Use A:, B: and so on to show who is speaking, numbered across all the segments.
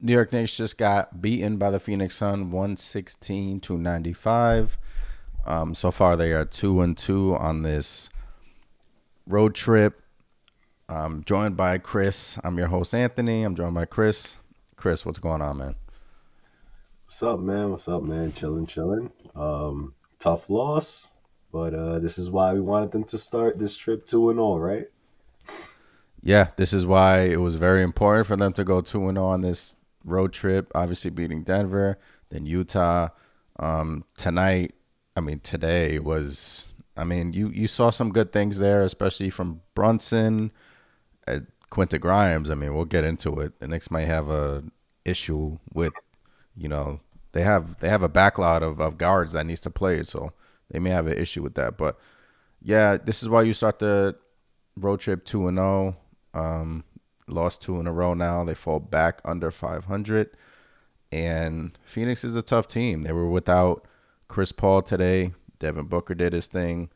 A: New York Knicks just got beaten by the Phoenix Sun 116-95. So far they are 2-2 on this road trip. I'm joined by Chris. I'm your host, Anthony. I'm joined by Chris. Chris, what's going on, man?
B: What's up, man? What's up, man? Chilling, chilling. Tough loss, but this is why we wanted them to start this trip 2-0, right?
A: Yeah, this is why it was very important for them to go 2-0 on this road trip. Obviously beating Denver, then Utah. Tonight, today was. You saw some good things there, especially from Brunson, Quinta Grimes. We'll get into it. The Knicks might have a issue with, you know, they have a backlog of guards that needs to play, so they may have an issue with that. But yeah, this is why you start the road trip 2-0. Lost two in a row now. They fall back under 500. And Phoenix is a tough team. They were without Chris Paul today. Devin Booker did his thing.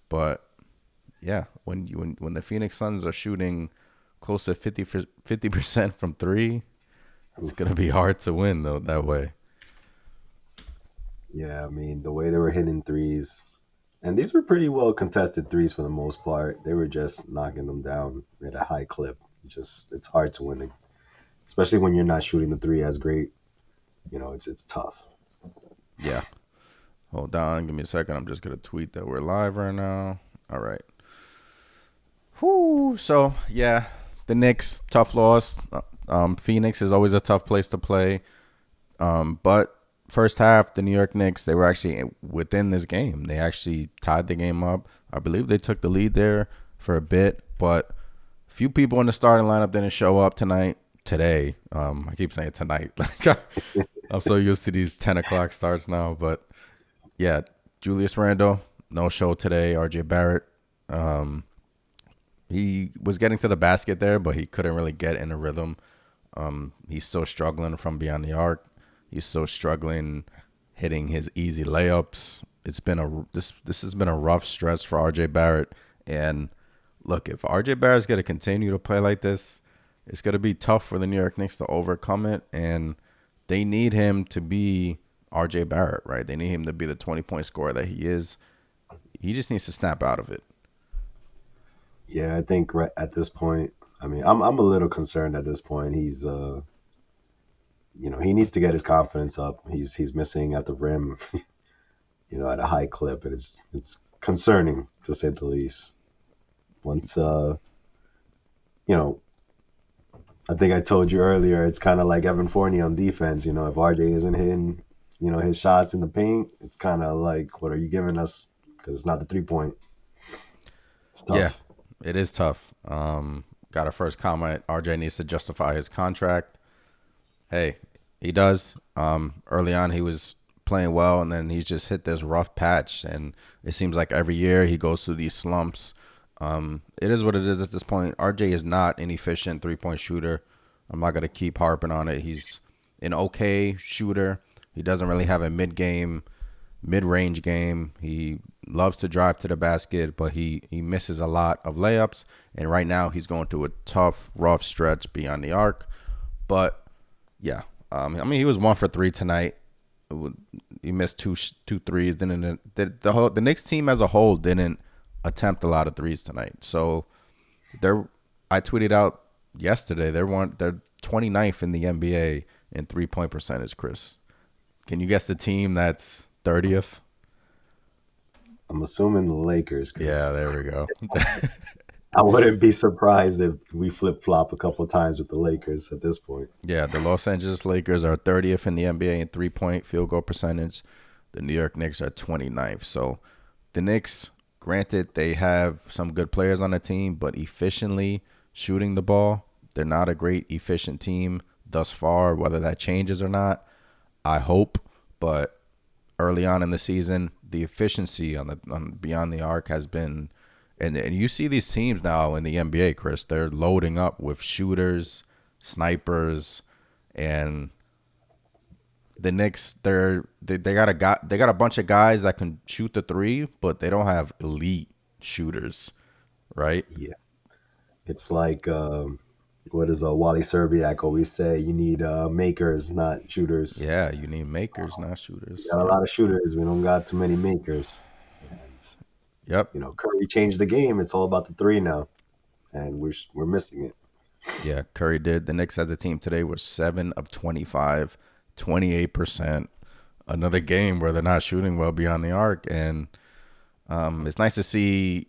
A: But yeah, when the Phoenix Suns are shooting close to 50% from three, it's
B: Oof.
A: gonna be hard to win though that way.
B: Yeah, I mean, the way they were hitting threes, and these were pretty well contested threes for the most part. They were just knocking them down at a high clip. It's hard to win, especially when you're not shooting the three as great. It's tough.
A: Yeah. Hold on, give me a second. I'm just gonna tweet that we're live right now. All right. Whoo. So yeah, the Knicks tough loss. Phoenix is always a tough place to play. But first half, the New York Knicks, they were actually within this game. They actually tied the game up. I believe they took the lead there for a bit, but few people in the starting lineup didn't show up today. I keep saying tonight. I'm so used to these 10 o'clock starts now. But yeah, Julius Randle, no show today. RJ Barrett, um, he was getting to the basket there, but he couldn't really get in a rhythm. He's still struggling from beyond the arc. He's still struggling hitting his easy layups. This has been a rough stretch for RJ Barrett. And look, if RJ Barrett's gonna continue to play like this, it's gonna be tough for the New York Knicks to overcome it. And they need him to be RJ Barrett, right? They need him to be the 20-point scorer that he is. He just needs to snap out of it.
B: Yeah, I think right at this point, I mean, I'm a little concerned at this point. He needs to get his confidence up. He's missing at the rim, at a high clip. It's concerning to say the least. Once you know, I think I told you earlier, it's kind of like Evan Fournier on defense. If RJ isn't hitting, his shots in the paint, it's kind of like, what are you giving us? Because it's not the 3 point. It's
A: Yeah,
B: tough.
A: it is tough. Got a first comment. RJ needs to justify his contract. Hey, he does. Early on, he was playing well, and then he's just hit this rough patch. And it seems like every year he goes through these slumps. It is what it is at this point. RJ is not an efficient 3-point shooter. I'm not gonna keep harping on it. He's an okay shooter. He doesn't really have a mid-range game. He loves to drive to the basket, but he misses a lot of layups. And right now he's going through a tough, rough stretch beyond the arc. But yeah, he was 1 for 3 tonight. He missed two threes. Didn't the Knicks team as a whole didn't attempt a lot of threes tonight. So they're I tweeted out yesterday they're 29th in the NBA in 3-point percentage. Chris, can you guess the team that's 30th?
B: I'm assuming the Lakers,
A: Yeah,
B: because
A: there we go.
B: I wouldn't be surprised if we flip flop a couple times with the Lakers at this point.
A: Yeah, the Los Angeles Lakers are 30th in the NBA in 3-point field goal percentage. The New York Knicks are 29th. So the Knicks, granted, they have some good players on the team, but efficiently shooting the ball, they're not a great efficient team thus far. Whether that changes or not, I hope. But early on in the season, the efficiency on beyond the arc has been, and you see these teams now in the NBA, Chris, they're loading up with shooters, snipers, and the Knicks, they got a bunch of guys that can shoot the three, but they don't have elite shooters, right?
B: Yeah, it's like what does Wally Serbiak always say? You need makers, not shooters.
A: Yeah, you need makers, not
B: We
A: shooters.
B: got a
A: Yep.
B: lot of shooters. We don't got too many makers. And
A: Yep.
B: Curry changed the game. It's all about the three now, and we're missing it.
A: Yeah, Curry did. The Knicks as a team today were 7 of 25, 28%. Another game where they're not shooting well beyond the arc. And it's nice to see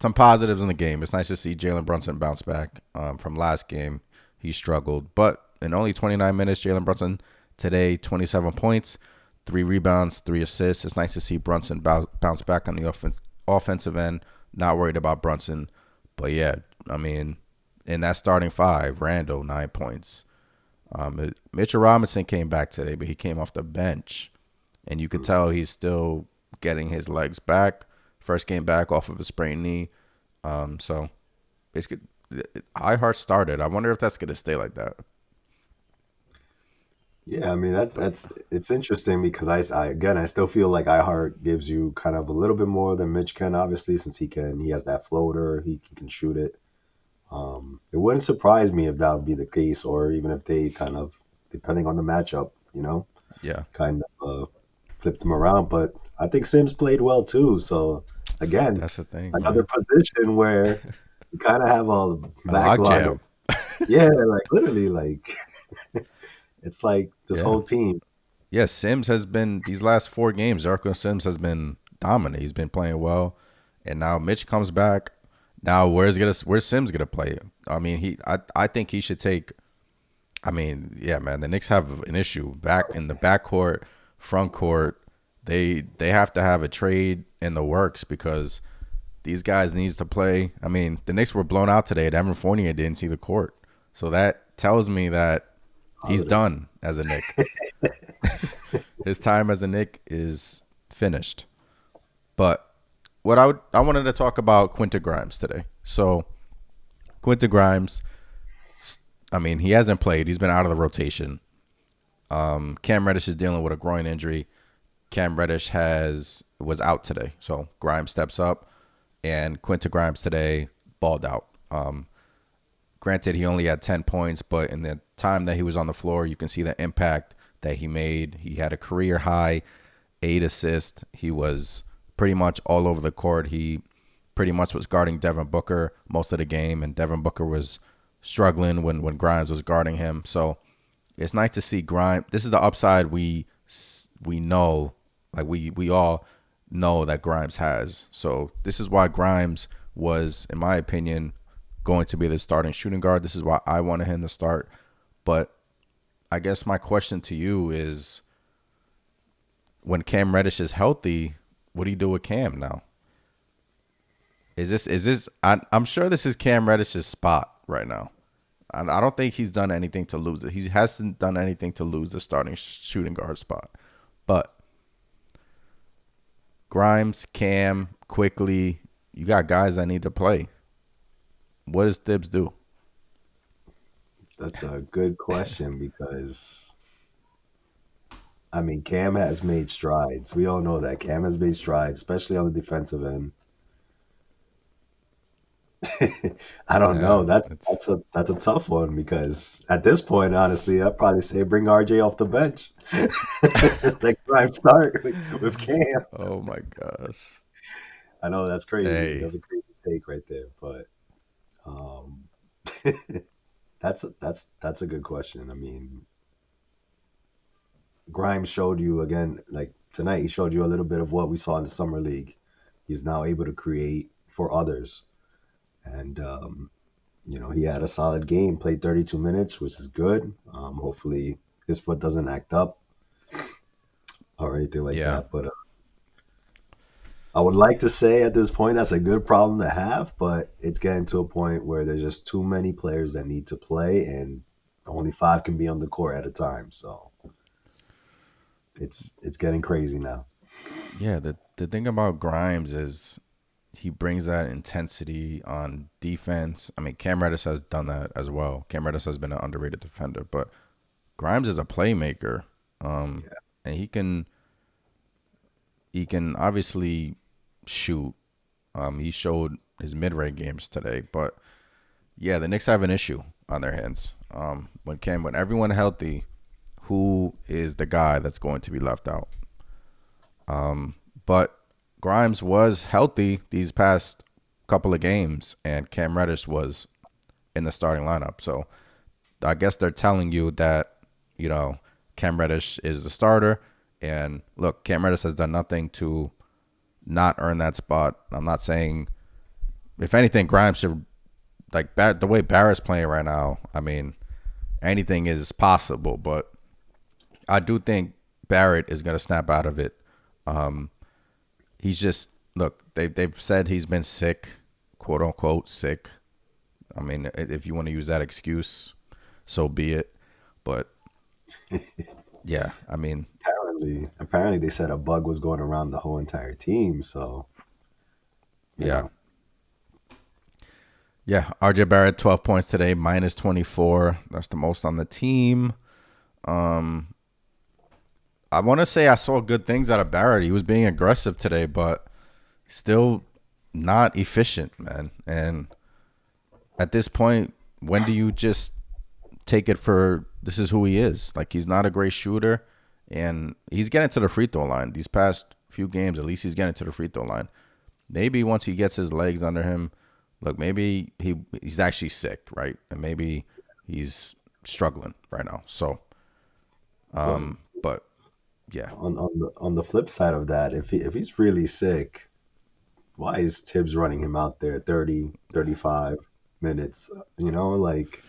A: some positives in the game. It's nice to see Jalen Brunson bounce back from last game. He struggled. But in only 29 minutes, Jalen Brunson today, 27 points, 3 rebounds, 3 assists. It's nice to see Brunson bounce back on the offensive end. Not worried about Brunson. But yeah, I mean, in that starting five, Randall, 9 points. Mitchell Robinson came back today, but he came off the bench. And you could tell he's still getting his legs back. First game back off of a sprained knee. So basically, Iheart started. I wonder if that's going to stay like that.
B: Yeah, I mean that's it's interesting because I still feel like iHeart gives you kind of a little bit more than Mitch can, obviously, since he has that floater, he can shoot it. It wouldn't surprise me if that would be the case, or even if they kind of, depending on the matchup,
A: Yeah,
B: kind of flip them around. But I think Sims played well too. So again,
A: that's the thing.
B: another
A: Yeah,
B: position where you kind of have a
A: a
B: backlog of,
A: logjam.
B: yeah, like literally, like it's like this
A: Yeah,
B: whole team.
A: yeah. Sims has been these last 4 games. Zarko Sims has been dominant. He's been playing well, and now Mitch comes back. Now where's Sims gonna play? I mean, I think he should take. I mean, yeah, man. The Knicks have an issue back in the backcourt, front court. They have to have a trade in the works because these guys needs to play. I mean, the Knicks were blown out today. Evan Fournier didn't see the court, so that tells me that he's
B: Positive.
A: done as a Knick. His time as a Knick is finished. But I wanted to talk about Quentin Grimes today. So Quentin Grimes, I mean, he hasn't played. He's been out of the rotation. Cam Reddish is dealing with a groin injury. Cam Reddish was out today, so Grimes steps up, and Quentin Grimes today balled out. Granted, he only had 10 points, but in the time that he was on the floor, you can see the impact that he made. He had a career high 8 assists. He was pretty much all over the court. He pretty much was guarding Devin Booker most of the game, and Devin Booker was struggling when Grimes was guarding him. So it's nice to see Grimes. This is the upside we know, like we all know that Grimes has. So this is why Grimes was, in my opinion, going to be the starting shooting guard. This is why I wanted him to start. But I guess my question to you is, when Cam Reddish is healthy, what do you do with Cam now? I'm sure this is Cam Reddish's spot right now. I don't think he's done anything to lose it. He hasn't done anything to lose the starting shooting guard spot. But Grimes, Cam, quickly, you got guys that need to play. What does Thibs do?
B: That's a good question because I mean Cam has made strides. We all know that Cam has made strides, especially on the defensive end. I don't know.
A: Yeah,
B: That's
A: it's
B: that's a tough one because at this point, honestly, I'd probably say bring RJ off the bench. Like prime start with Cam.
A: oh my gosh.
B: I know that's crazy.
A: Hey,
B: That's a crazy take right there, but um, that's a good question. I mean, Grimes showed you again, like tonight, he showed you a little bit of what we saw in the summer league. He's now able to create for others, and he had a solid game. Played 32 minutes, which is good. Hopefully, his foot doesn't act up or anything like
A: yeah.
B: that. But I would like to say at this point that's a good problem to have, but it's getting to a point where there's just too many players that need to play, and only five can be on the court at a time. So it's getting crazy now.
A: Yeah, the thing about Grimes is he brings that intensity on defense. I mean, Cam Reddish has done that as well. Cam Reddish has been an underrated defender, but Grimes is a playmaker.
B: Yeah.
A: And he can obviously shoot. He showed his mid-range games today, but yeah, the Knicks have an issue. on their hands. When everyone healthy, who is the guy that's going to be left out? But Grimes was healthy these past couple of games, and Cam Reddish was in the starting lineup. So I guess they're telling you that, Cam Reddish is the starter. And look, Cam Reddish has done nothing to not earn that spot. I'm not saying, if anything, Grimes should, the way Barrett's playing right now, I mean, anything is possible. But I do think Barrett is going to snap out of it. He's just, look, they've said he's been sick, quote unquote sick. I mean, if you want to use that excuse, so be it. But yeah, I mean,
B: apparently they said a bug was going around the whole entire team. So
A: yeah. Yeah, RJ Barrett, 12 points today, minus 24. That's the most on the team. I want to say I saw good things out of Barrett. He was being aggressive today, but still not efficient, man. And at this point, when do you just take it for this is who he is? Like, he's not a great shooter, and he's getting to the free throw line. These past few games, at least he's getting to the free throw line. Maybe once he gets his legs under him, look, maybe he's actually sick, right? And maybe he's struggling right now. So, but yeah.
B: On the flip side of that, if he's really sick, why is Tibbs running him out there 30, 35 minutes? Like,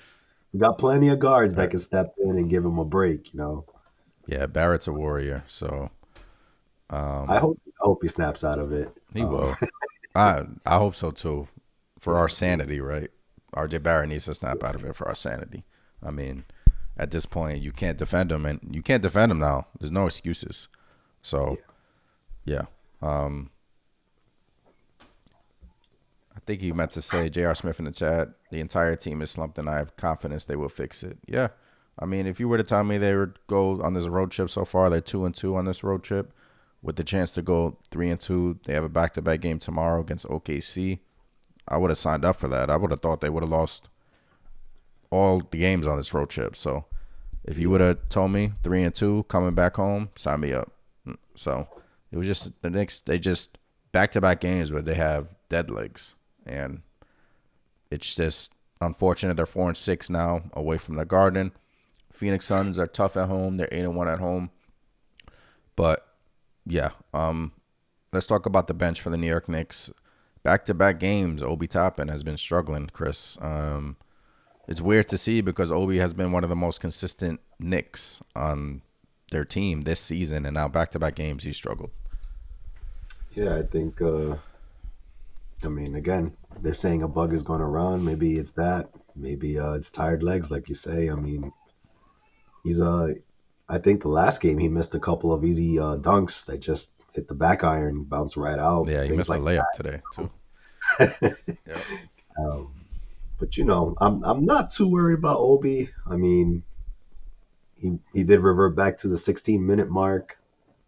B: we got plenty of guards that can step in and give him a break.
A: Yeah, Barrett's a warrior, so
B: I hope he snaps out of it.
A: He will. I hope so too, for our sanity, right? RJ Barrett needs to snap out of it for our sanity. I mean, at this point, you can't defend him, and you can't defend him now. There's no excuses. So, yeah. I think he meant to say, J.R. Smith in the chat, the entire team is slumped, and I have confidence they will fix it. Yeah. I mean, if you were to tell me they would go on this road trip so far, they're 2-2 on this road trip, with the chance to go 3-2. They have a back-to-back game tomorrow against OKC. I would have signed up for that. I would have thought they would have lost all the games on this road trip. So if you would have told me 3-2 coming back home, sign me up. So it was just the Knicks. They just back-to-back games where they have dead legs, and it's just unfortunate. They're 4-6 now, away from the Garden. Phoenix Suns are tough at home. They're 8-1 at home. But yeah, let's talk about the bench for the New York Knicks. Back-to-back games, Obi Toppin has been struggling, Chris. It's weird to see because Obi has been one of the most consistent Knicks on their team this season, and now back-to-back games he's struggled.
B: Yeah, I think, again, they're saying a bug is going around. Maybe it's that. Maybe it's tired legs, like you say. I mean, I think the last game he missed a couple of easy dunks that just hit the back iron, bounced right out.
A: Yeah, he missed a layup today too.
B: Yeah. But I'm not too worried about Obi. I mean, he did revert back to the 16-minute mark,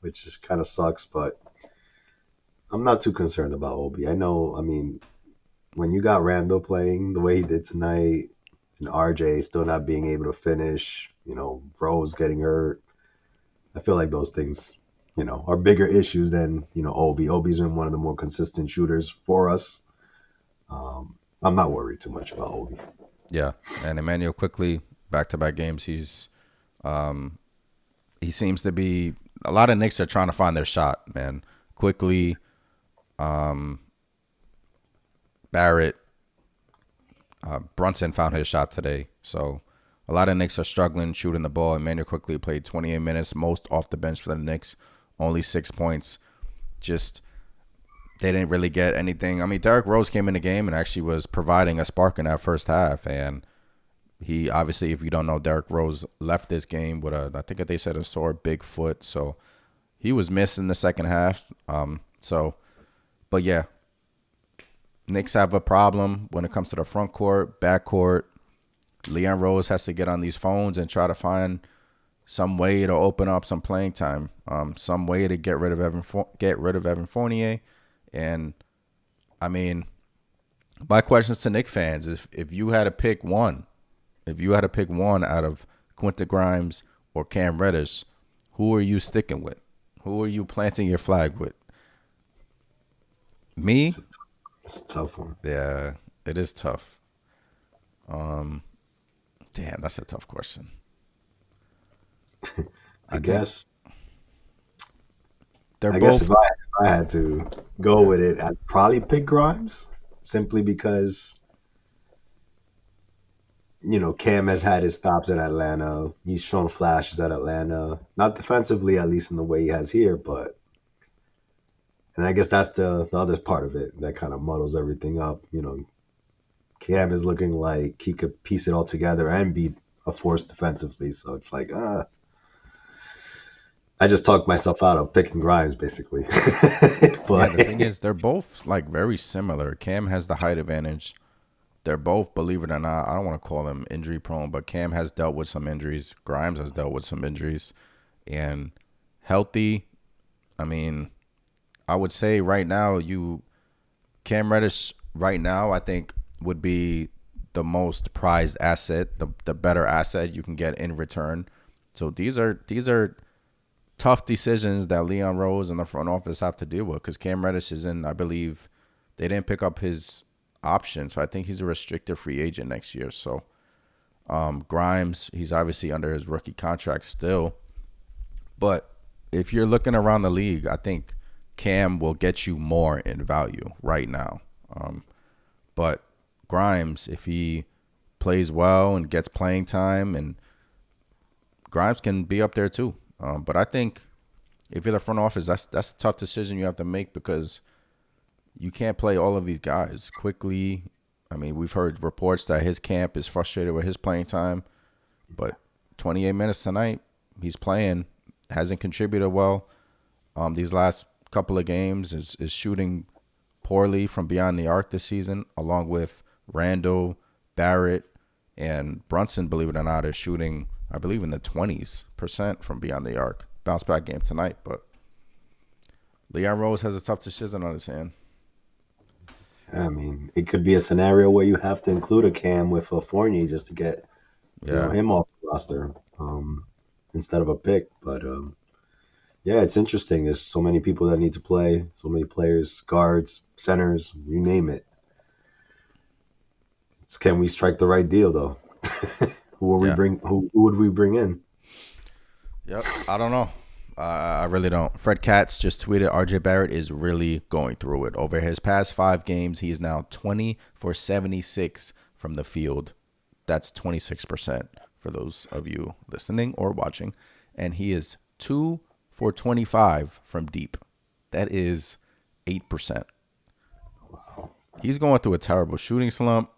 B: which kind of sucks. But I'm not too concerned about Obi. I know. I mean, when you got Randall playing the way he did tonight, and RJ still not being able to finish, Rose getting hurt, I feel like those things, are bigger issues than, Obi. Obi's been one of the more consistent shooters for us. I'm not worried too much about Obi.
A: Yeah, and Emmanuel quickly, back-to-back games, he seems to be, a lot of Knicks are trying to find their shot, man. Quickly, Barrett, Brunson found his shot today. So a lot of Knicks are struggling shooting the ball. Emmanuel quickly played 28 minutes, most off the bench for the Knicks, only 6 points. Just, they didn't really get anything. I mean, Derrick Rose came in the game and actually was providing a spark in that first half. And he, obviously, if you don't know, Derrick Rose left this game with I think they said a sore big foot. So he was missing the second half. But yeah, Knicks have a problem when it comes to the front court, back court. Leon Rose has to get on these phones and try to find some way to open up some playing time, some way to get rid of Evan Fournier. And I mean, my questions to Knicks fans is, if you had to pick one, If you had to pick one out of Quentin Grimes or Cam Reddish, who are you sticking with? Who are you planting your flag with? Me?
B: It's a, it's a tough one.
A: Yeah, it is tough. Damn, that's a tough question.
B: I
A: I think
B: guess.
A: they're
B: I guess if
A: both.
B: I had to go
A: Yeah,
B: with it, I'd probably pick Grimes simply because Cam has had his stops at Atlanta. He's shown flashes at Atlanta, not defensively at least in the way he has here, but and I guess that's the other part of it that kind of muddles everything up. Cam is looking like he could piece it all together and be a force defensively. So it's like, I just talked myself out of picking Grimes basically.
A: yeah.
B: But
A: The thing is, they're both like very similar. Cam has the height advantage. They're both, believe it or not, I don't want to call him injury prone, but Cam has dealt with some injuries. Grimes has dealt with some injuries, and healthy. I mean, I would say right now, Cam Reddish right now, I think would be the most prized asset, the better asset you can get in return. So these are tough decisions that Leon Rose and the front office have to deal with because Cam Reddish is in, I believe, they didn't pick up his option, so I think he's a restricted free agent next year. So Grimes, he's obviously under his rookie contract still, but if you're looking around the league, I think Cam will get you more in value right now. But Grimes, if he plays well and gets playing time, and Grimes can be up there too. But I think if you're the front office, that's a tough decision you have to make because you can't play all of these guys quickly. I mean, we've heard reports that his camp is frustrated with his playing time, but 28 minutes tonight, he's playing, hasn't contributed well. These last couple of games is shooting poorly from beyond the arc this season, along with Randall, Barrett, and Brunson, believe it or not, is shooting, I believe, in the 20% from beyond the arc. Bounce back game tonight, but Leon Rose has a tough decision on his hand.
B: I mean, it could be a scenario where you have to include a Cam with a Fournier just to get
A: Yeah.
B: him off the roster instead of a pick. But yeah, it's interesting. There's so many people that need to play, so many players, guards, centers, you name it. Can we strike the right deal though? Who will we
A: Yeah.
B: bring? Who would we bring in?
A: Yep. I don't know. I really don't. Fred Katz just tweeted RJ Barrett is really going through it. Over his past 5 games, he is now 20 for 76 from the field. That's 26% for those of you listening or watching. And he is 2 for 25 from deep. That is 8%.
B: Wow.
A: He's going through a terrible shooting slump.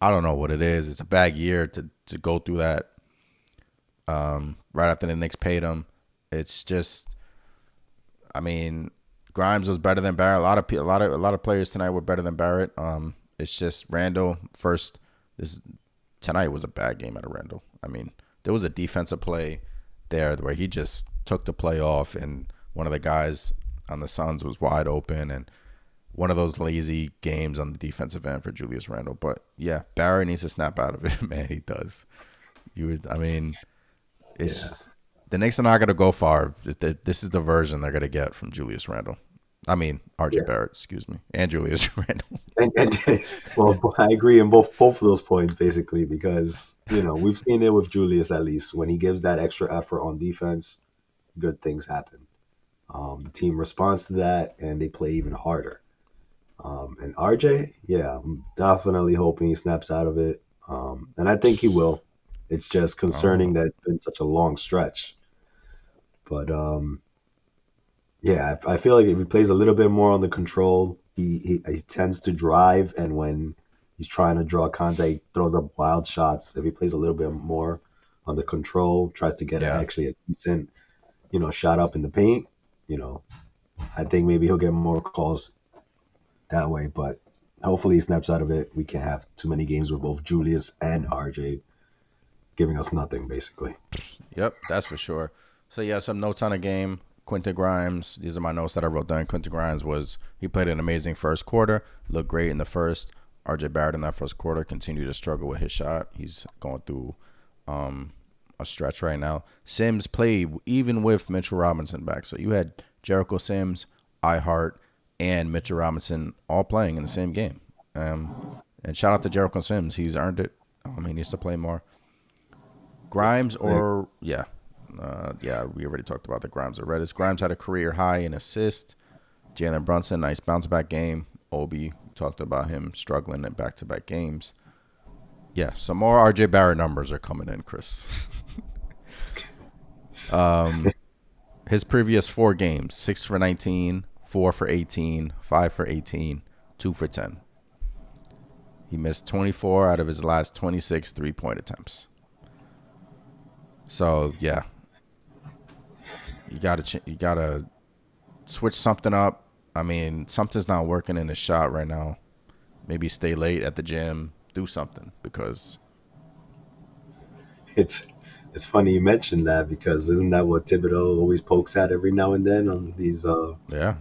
A: I don't know what it is. It's a bad year to go through that right after the Knicks paid him. It's just, I mean, Grimes was better than Barrett. A lot of players tonight were better than Barrett. It's just Randall first. Tonight was a bad game out of Randall. I mean, there was a defensive play there where he just took the play off, and one of the guys on the Suns was wide open, and one of those lazy games on the defensive end for Julius Randle. But yeah, Barrett needs to snap out of it, man. He does. I mean,
B: Yeah.
A: it's the Knicks are not going to go far. This is the version they're going to get from Julius Randle. I mean, RJ
B: Yeah.
A: Barrett, excuse me, and Julius Randle.
B: And well, I agree in both of those points basically because we've seen it with Julius at least when he gives that extra effort on defense, good things happen. The team responds to that and they play even harder. And RJ, yeah, I'm definitely hoping he snaps out of it, and I think he will. It's just
A: Oh,
B: concerning that it's been such a long stretch. But yeah, I feel like if he plays a little bit more on the control, he tends to drive, and when he's trying to draw contact, he throws up wild shots. If he plays a little bit more on the control, tries to get
A: yeah.
B: actually a decent, shot up in the paint, you know, I think maybe he'll get more calls that way. But hopefully he snaps out of it. We can't have too many games with both Julius and RJ giving us nothing, basically.
A: Yep, that's for sure. So yeah, some notes on the game. Quentin Grimes. These are my notes that I wrote down. Quentin Grimes he played an amazing first quarter. Looked great in the first. RJ Barrett in that first quarter continued to struggle with his shot. He's going through a stretch right now. Sims played even with Mitchell Robinson back. So you had Jericho Sims, iHeart, and Mitchell Robinson all playing in the same game. And shout out to Jericho Sims. He's earned it. He needs to play more. Grimes we already talked about the Grimes or Redis. Grimes had a career high in assist. Jalen Brunson, nice bounce back game. Obi, talked about him struggling in back-to-back games. Yeah, some more RJ Barrett numbers are coming in, Chris. His previous 4 games, 6 for 19, 4 for 18, 5 for 18, 2 for 10. He missed 24 out of his last 26 3-point attempts. So, yeah. You gotta switch something up. Something's not working in his shot right now. Maybe stay late at the gym, do something, because
B: it's funny you mentioned that, because isn't that what Thibodeau always pokes at every now and then on these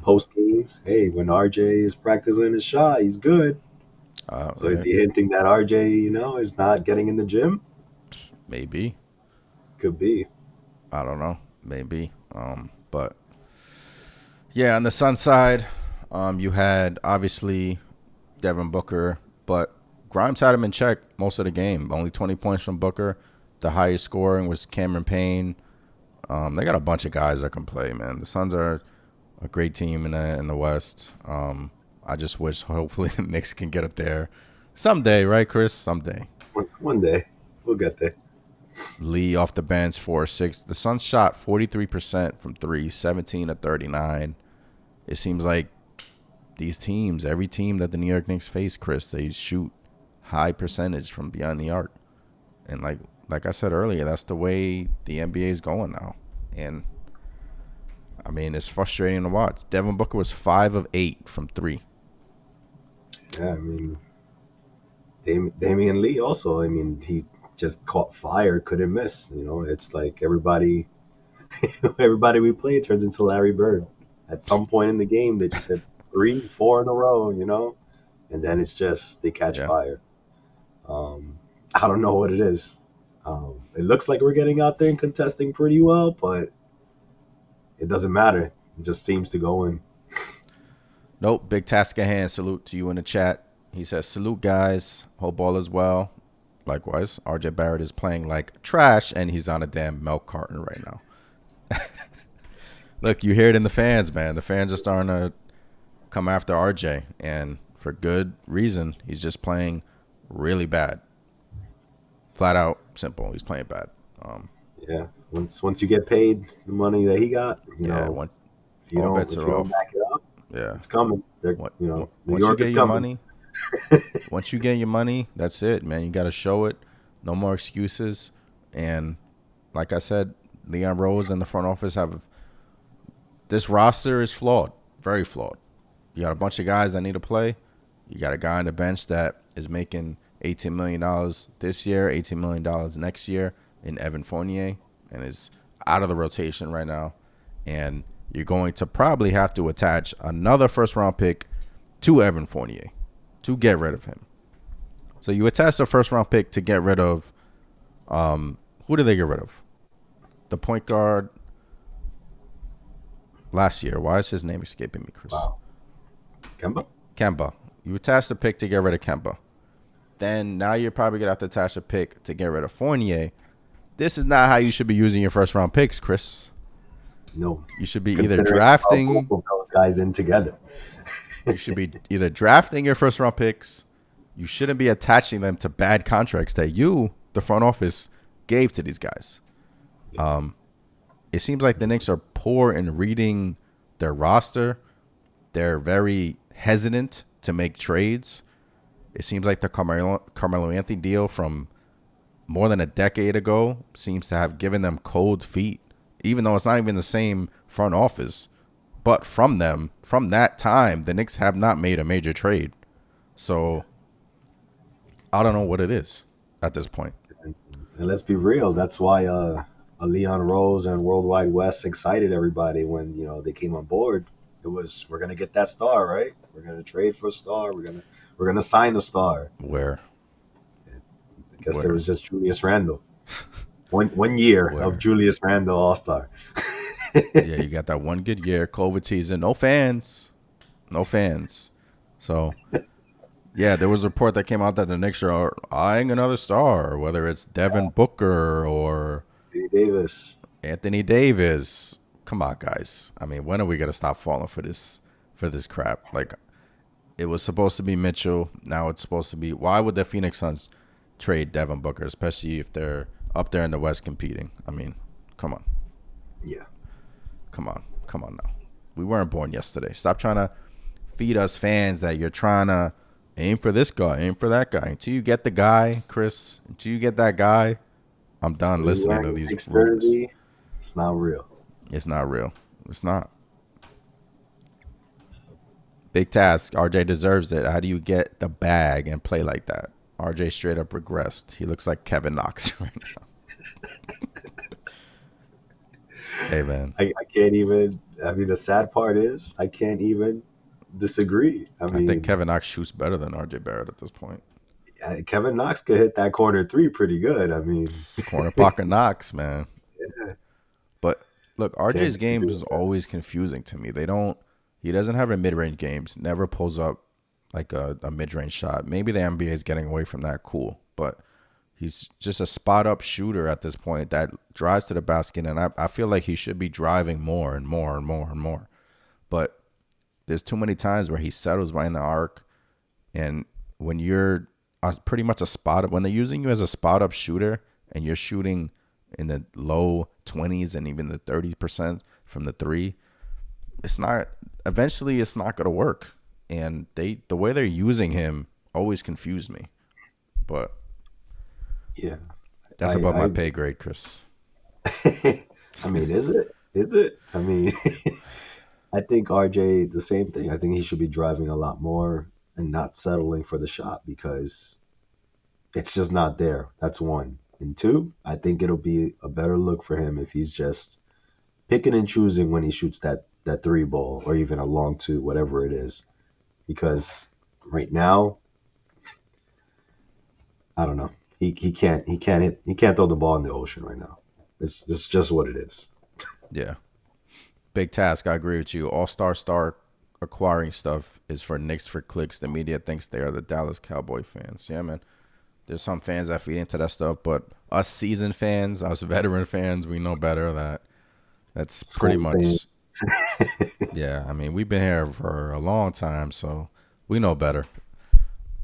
B: post games? Hey, when RJ is practicing his shot, he's good. So is he hinting that RJ, is not getting in the gym?
A: Maybe.
B: Could be.
A: I don't know. Maybe. But yeah, on the Sun side, you had obviously Devin Booker, but Grimes had him in check most of the game. Only 20 points from Booker. The highest scoring was Cameron Payne. They got a bunch of guys that can play, man. The Suns are a great team in the West. I just wish, hopefully, the Knicks can get up there someday, right, Chris? Someday.
B: One day. We'll get there.
A: Lee off the bench, 4-6. The Suns shot 43% from 3, 17 to 39. It seems like these teams, every team that the New York Knicks face, Chris, they shoot high percentage from beyond the arc. And like I said earlier, that's the way the NBA is going now. And, it's frustrating to watch. Devin Booker was 5 of 8 from 3.
B: Yeah, Damian Lee also, he just caught fire, couldn't miss. It's like everybody we play turns into Larry Bird. At some point in the game, they just hit 3, 4 in a row, and then it's just they catch fire. I don't know what it is. It looks like we're getting out there and contesting pretty well, but it doesn't matter. It just seems to go in.
A: Nope, big task at hand. Salute to you in the chat. He says, salute, guys. Hope all is well. Likewise, RJ Barrett is playing like trash, and he's on a damn milk carton right now. Look, you hear it in the fans, man. The fans are starting to come after RJ, and for good reason. He's just playing really bad. Flat out, simple. He's playing bad.
B: Once you get paid the money that he got, if you don't back it up, it's coming. New York is coming.
A: Once you get your money, that's it, man. You got to show it. No more excuses. And like I said, Leon Rose and the front office this roster is flawed, very flawed. You got a bunch of guys that need to play. You got a guy on the bench that is making $18 million this year, $18 million next year in Evan Fournier, and is out of the rotation right now. And you're going to probably have to attach another first-round pick to Evan Fournier to get rid of him. So you attach the first-round pick to get rid of who did they get rid of? The point guard last year. Why is his name escaping me, Chris?
B: Wow.
A: Kemba. You attach the pick to get rid of Kemba. Then now you're probably going to have to attach a pick to get rid of Fournier. This is not how you should be using your first-round picks, Chris.
B: No.
A: You should be either drafting
B: both of those guys in together.
A: You should be either drafting your first-round picks. You shouldn't be attaching them to bad contracts that you, the front office, gave to these guys. It seems like the Knicks are poor in reading their roster. They're very hesitant to make trades. It seems like the Carmelo Anthony deal from more than a decade ago seems to have given them cold feet, even though it's not even the same front office. But from that time, the Knicks have not made a major trade. So I don't know what it is at this point.
B: And let's be real, that's why a Leon Rose and Worldwide West excited everybody when they came on board. It was, we're gonna get that star, right? We're gonna trade for a star. We're We're gonna sign a star.
A: Where?
B: I guess it
A: Where?
B: was just Julius Randle. One year of
A: Where?
B: Julius Randle All Star.
A: Yeah, you got that one good year, COVID season, no fans, no fans. So yeah, there was a report that came out that the Knicks are eyeing another star, whether it's Devin Booker or
B: Anthony Davis.
A: Anthony Davis. Come on, guys. I mean, when are we gonna stop falling for this crap? Like, it was supposed to be Mitchell. Now it's supposed to be. Why would the Phoenix Suns trade Devin Booker, especially if they're up there in the West competing? I mean, come on,
B: Yeah.
A: come on now. We weren't born yesterday. Stop trying to feed us fans that you're trying to aim for this guy, aim for that guy. Until you get the guy, Chris. Until you get that guy, I'm done
B: So he's
A: listening to
B: wearing a
A: these
B: Knicks
A: rumors.
B: jersey. It's not real.
A: It's not real. It's not. Big task. RJ deserves it. How do you get the bag and play like that? RJ straight up regressed. He looks like Kevin Knox right now. Hey, man.
B: I can't even. I mean, the sad part is I can't even disagree. I
A: I think
B: mean,
A: Kevin Knox shoots better than RJ Barrett at this point.
B: Kevin Knox could hit that corner three pretty good. I mean,
A: Corner pocket Knox, man.
B: yeah,
A: But look,
B: can't
A: RJ's game
B: disagree
A: is
B: with that.
A: always confusing to me. He doesn't have a mid-range games, never pulls up like a mid-range shot. Maybe the NBA is getting away from that, cool. But he's just a spot-up shooter at this point that drives to the basket, and I feel like he should be driving more and more and more and more. But there's too many times where he settles behind the arc, and when you're pretty much a spot, when they're using you as a spot-up shooter and you're shooting in the low 20s and even the 30% from the three, eventually it's not going to work. And the way they're using him always confused me. But
B: Yeah,
A: that's above my pay grade, Chris.
B: I mean, is it? Is it? I mean, I think RJ the same thing. I think he should be driving a lot more and not settling for the shot because it's just not there. That's one. And two, I think it'll be a better look for him if he's just picking and choosing when he shoots that three ball or even a long two, whatever it is. Because right now, I don't know. He can't throw the ball in the ocean right now. It's just what it is.
A: Yeah. Big task. I agree with you. All-star star acquiring stuff is for Knicks for clicks. The media thinks they are the Dallas Cowboy fans. Yeah, man. There's some fans that feed into that stuff, but us seasoned fans, us veteran fans, we know better. That's pretty much. Yeah, I mean, we've been here for a long time, so we know better.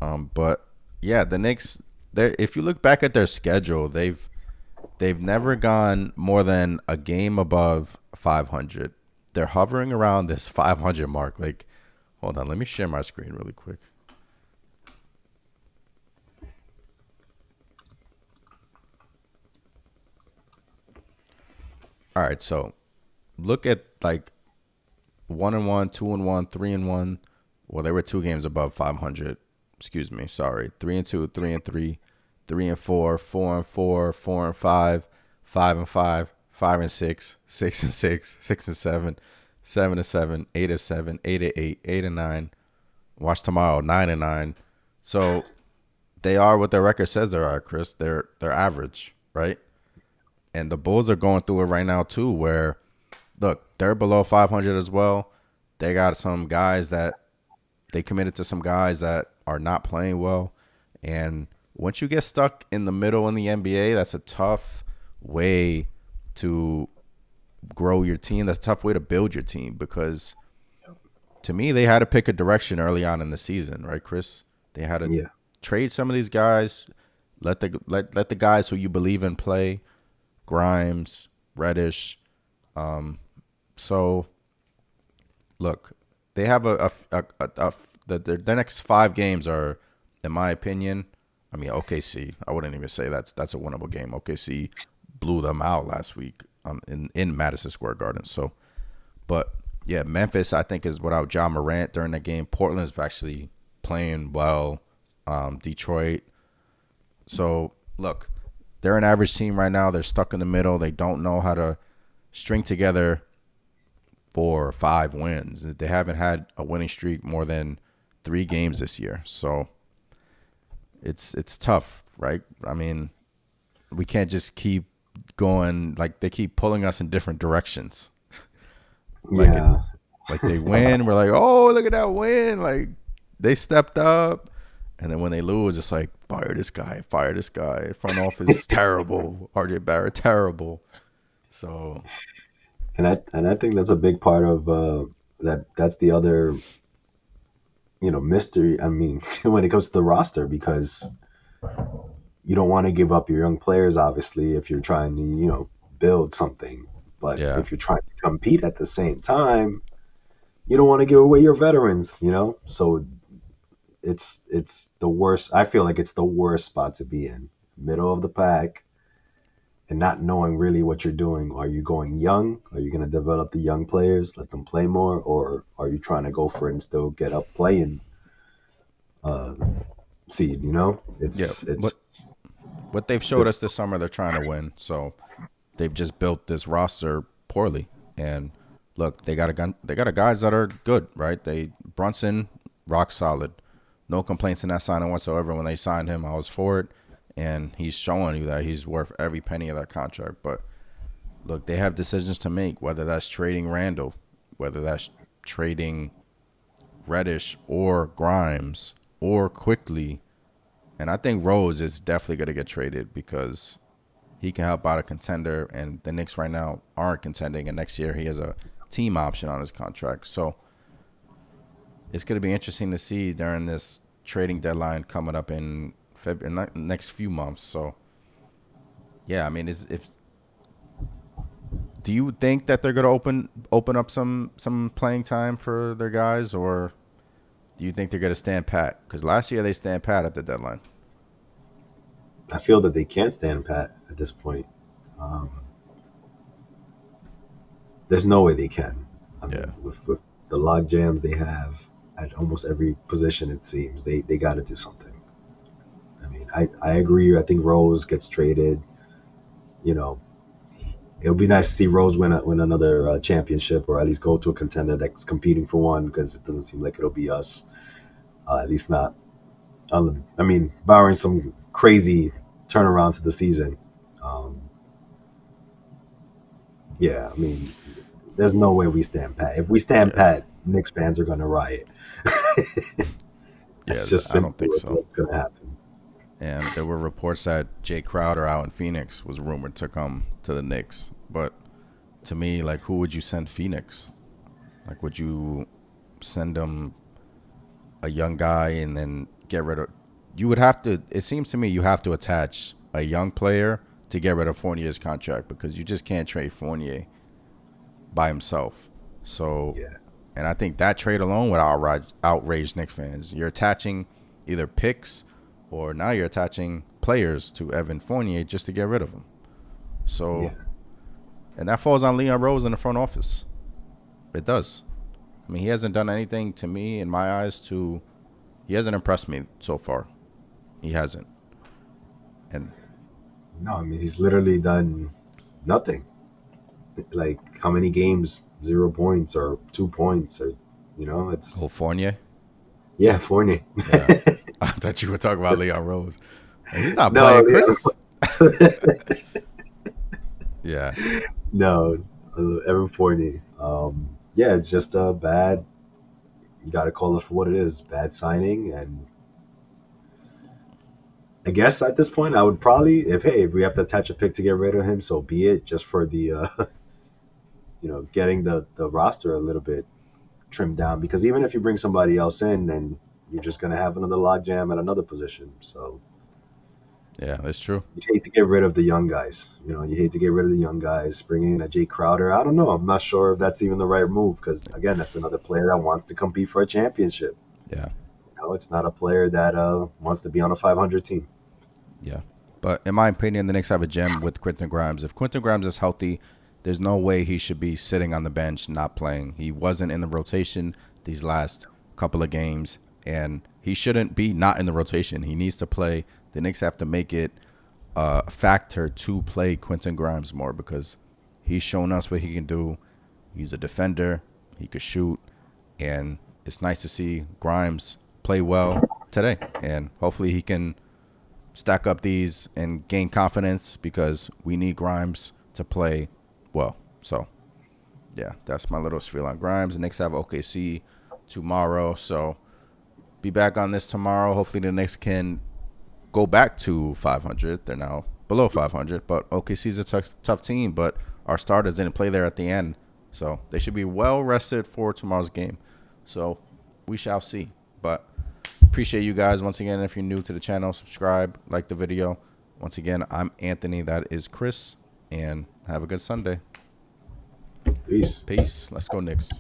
A: But yeah, the Knicks. If you look back at their schedule, they've never gone more than a game above 500. They're hovering around this 500 mark. Like, hold on, let me share my screen really quick. All right, so look at like 1-1, 2-1, 3-1. Well, they were 2 games above 500. Excuse me, sorry. 3-2, 3-3, 3-4, 4-4, 4-5, 5-5, 5-6, 6-6, 6-7, 7-7, 8-7, 8-8, 8-9. Watch tomorrow, 9-9. So they are what their record says they are, Chris. They're average, right? And the Bulls are going through it right now too, where look, they're below 500 as well. They got some guys that they committed to some guys that are not playing well. And once you get stuck in the middle in the NBA, that's a tough way to grow your team. That's a tough way to build your team because to me, they had to pick a direction early on in the season, right, Chris? They had to trade some of these guys, let the guys who you believe in play, Grimes, Reddish. So, look, they have the next 5 games are, in my opinion, I mean, OKC. I wouldn't even say that's a winnable game. OKC blew them out last week in Madison Square Garden. So, but yeah, Memphis I think is without Ja Morant during the game. Portland's actually playing well. Detroit. So look, they're an average team right now. They're stuck in the middle. They don't know how to string together 4 or 5 wins. They haven't had a winning streak more than 3 games this year. So it's tough, right? I mean, we can't just keep going like they keep pulling us in different directions. Like it,
B: Yeah,
A: like they win, we're like, oh, look at that win! Like they stepped up, and then when they lose, it's like fire this guy, fire this guy. Front office terrible, RJ Barrett terrible. So
B: and I think that's a big part of that's the other mystery. I mean, when it comes to the roster, because you don't want to give up your young players, obviously, if you're trying to build something. But
A: yeah,
B: if you're trying to compete at the same time, you don't want to give away your veterans. So it's the worst. I feel like it's the worst spot to be in, middle of the pack, and not knowing really what you're doing. Are you going young? Are you going to develop the young players, let them play more, or are you trying to go for it and still get up playing uh, seed?
A: yeah.
B: It's
A: What they've showed us
B: difficult.
A: this summer, they're trying to win. So they've just built this roster poorly. And look, they got a guys that are good, right? Brunson, rock solid, no complaints in that signing whatsoever. When they signed him, I was for it, and he's showing you that he's worth every penny of that contract. But look, they have decisions to make, whether that's trading Randall, whether that's trading Reddish or Grimes or Quickly. And I think Rose is definitely going to get traded because he can help out a contender, and the Knicks right now aren't contending, and next year he has a team option on his contract. So it's going to be interesting to see during this trading deadline coming up in February, next few months. So yeah, I mean, do you think that they're going to open up some playing time for their guys, or do you think they're going to stand pat? Because last year they stand pat at the deadline.
B: I feel that they can't stand pat at this point. Um, there's no way they can. I
A: Yeah,
B: mean, with the log jams they have at almost every position, it seems they got to do something. I mean, I agree. I think Rose gets traded. You know, it'll be nice to see Rose win another championship, or at least go to a contender that's competing for one, because it doesn't seem like it'll be us. At least not. I mean, barring some crazy turnaround to the season. Um, yeah, I mean, there's no way we stand pat. If we stand
A: yeah,
B: pat, Knicks fans are gonna riot.
A: yeah.
B: That's just
A: I don't
B: simply
A: think so.
B: what's gonna happen.
A: And there were reports that Jay Crowder out in Phoenix was rumored to come to the Knicks. But to me, like, who would you send Phoenix? Like, would you send them a young guy and then get rid of? You would have to. It seems to me you have to attach a young player to get rid of Fournier's contract, because you just can't trade Fournier by himself. So,
B: Yeah,
A: and I think that trade alone would outrage Knicks fans. You're attaching either picks, or now you're attaching players to Evan Fournier just to get rid of him. So,
B: yeah.
A: and that falls on Leon Rose in the front office. It does. I mean, he hasn't done anything to me in my eyes to. He hasn't impressed me so far. He hasn't. And
B: No, I mean he's literally done nothing. Like how many games? 0 points or 2 points, or
A: oh,
B: it's
A: Fournier.
B: yeah, Fournier.
A: Yeah, I thought you were talking about Leon Rose. Like, he's not
B: No,
A: playing, Chris. Yeah,
B: no, Evan Fournier. Yeah, it's just a bad. You got to call it for what it is. Bad signing, and I guess at this point, I would probably, if we have to attach a pick to get rid of him, so be it. Just for the getting the roster a little bit trimmed down, because even if you bring somebody else in, then you're just gonna have another logjam at another position. So
A: yeah, that's true.
B: you hate to get rid of the young guys. You hate to get rid of the young guys. Bringing in a Jay Crowder, I don't know. I'm not sure if that's even the right move, because again, that's another player that wants to compete for a championship.
A: Yeah,
B: It's not a player that wants to be on a 500 team.
A: yeah. But in my opinion, the Knicks have a gem with Quentin Grimes. If Quentin Grimes is healthy, there's no way he should be sitting on the bench not playing. He wasn't in the rotation these last couple of games, and he shouldn't be not in the rotation. He needs to play. The Knicks have to make it a factor to play Quentin Grimes more, because he's shown us what he can do. He's a defender. He could shoot, and it's nice to see Grimes play well today, and hopefully he can stack up these and gain confidence because we need Grimes to play well. So, yeah, that's my little spiel on Grimes. The Knicks have OKC tomorrow, so be back on this tomorrow. Hopefully the Knicks can go back to 500. They're now below 500, but OKC is a tough team, but our starters didn't play there at the end, so they should be well rested for tomorrow's game. So we shall see. But appreciate you guys once again. If you're new to the channel, subscribe, like the video. Once again, I'm Anthony. That is Chris, and have a good Sunday.
B: Peace.
A: Peace. Let's go Knicks.